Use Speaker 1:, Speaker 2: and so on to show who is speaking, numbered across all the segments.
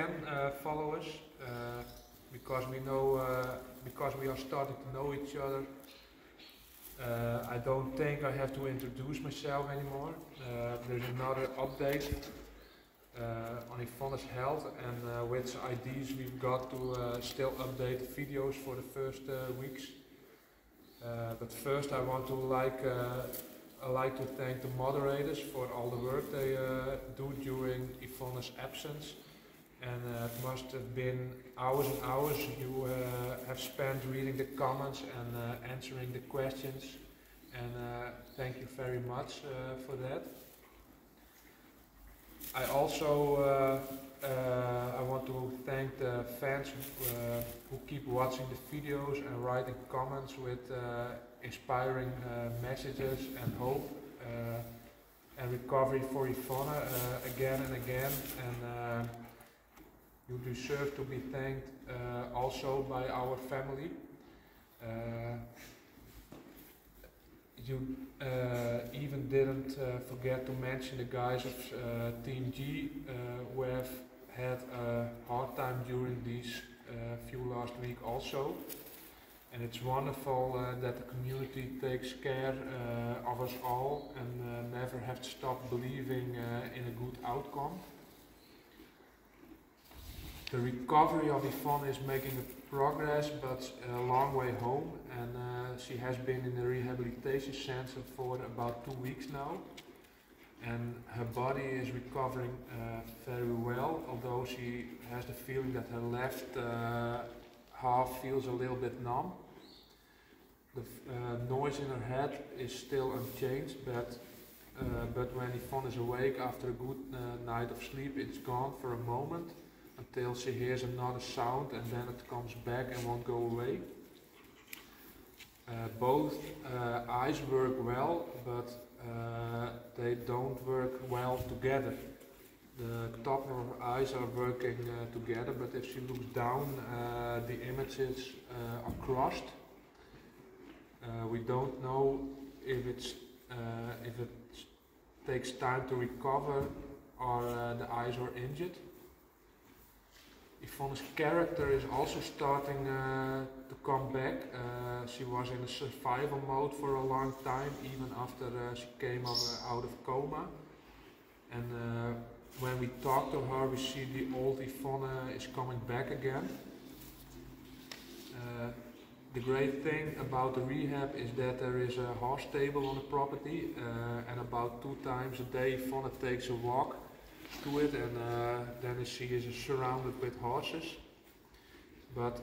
Speaker 1: again, followers, because we know, because we are starting to know each other. I don't think I have to introduce myself anymore. There's another update on Yvonne's health and which IDs we've got to still update videos for the first weeks. But first I want to like to thank the moderators for all the work they do during Yvonne's absence. And it must have been hours and hours you have spent reading the comments and answering the questions. And thank you very much for that. I also I want to thank the fans who keep watching the videos and writing comments with inspiring messages and hope and recovery for Yvonne again and again. And you deserve to be thanked also by our family. You even didn't forget to mention the guys of Team G who have had a hard time during these few last week also. And it's wonderful that the community takes care of us all and never have to stop believing in a good outcome. The recovery of Yvonne is making progress, but a long way home, and she has been in the rehabilitation center for about 2 weeks now. And her body is recovering very well, although she has the feeling that her left half feels a little bit numb. The noise in her head is still unchanged, but when Yvonne is awake after a good night of sleep, it's gone for a moment until she hears another sound, and then it comes back and won't go away. Both eyes work well, but they don't work well together. The top of her eyes are working together, but if she looks down, the images are crossed. We don't know if it takes time to recover or the eyes are injured. Yvonne's character is also starting to come back. She was in a survival mode for a long time, even after she came out of coma. And when we talk to her, we see the old Yvonne is coming back again. The great thing about the rehab is that there is a horse stable on the property, and about 2 times a day Yvonne takes a walk to it, and then she is surrounded with horses. But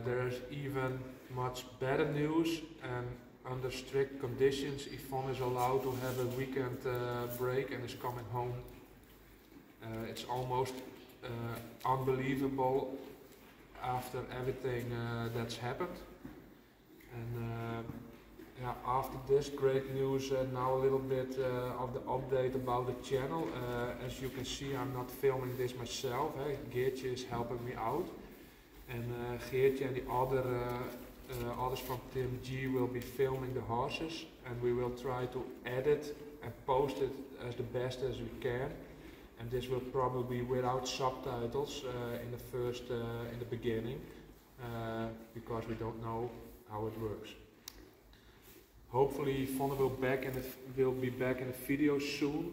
Speaker 1: there is even much better news, and under strict conditions Yvonne is allowed to have a weekend break and is coming home. It's almost unbelievable after everything that's happened. And yeah, after this great news, now a little bit of the update about the channel. As you can see, I'm not filming this myself. Geertje is helping me out, and Geertje and the others from Team G will be filming the horses, and we will try to edit and post it as the best as we can. And this will probably be without subtitles in the beginning, because we don't know how it works. Hopefully Yvonne will be back in the videos soon,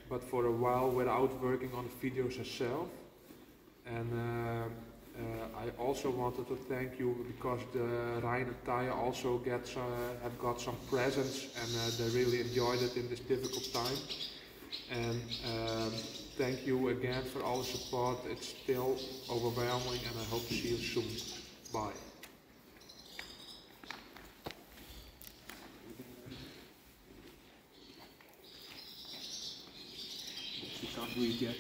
Speaker 1: but for a while without working on the videos herself. And I also wanted to thank you because the Ryan and Taya also have got some presents, and they really enjoyed it in this difficult time. And thank you again for all the support. It's still overwhelming, and I hope to see you soon. Bye.
Speaker 2: She can't read yet.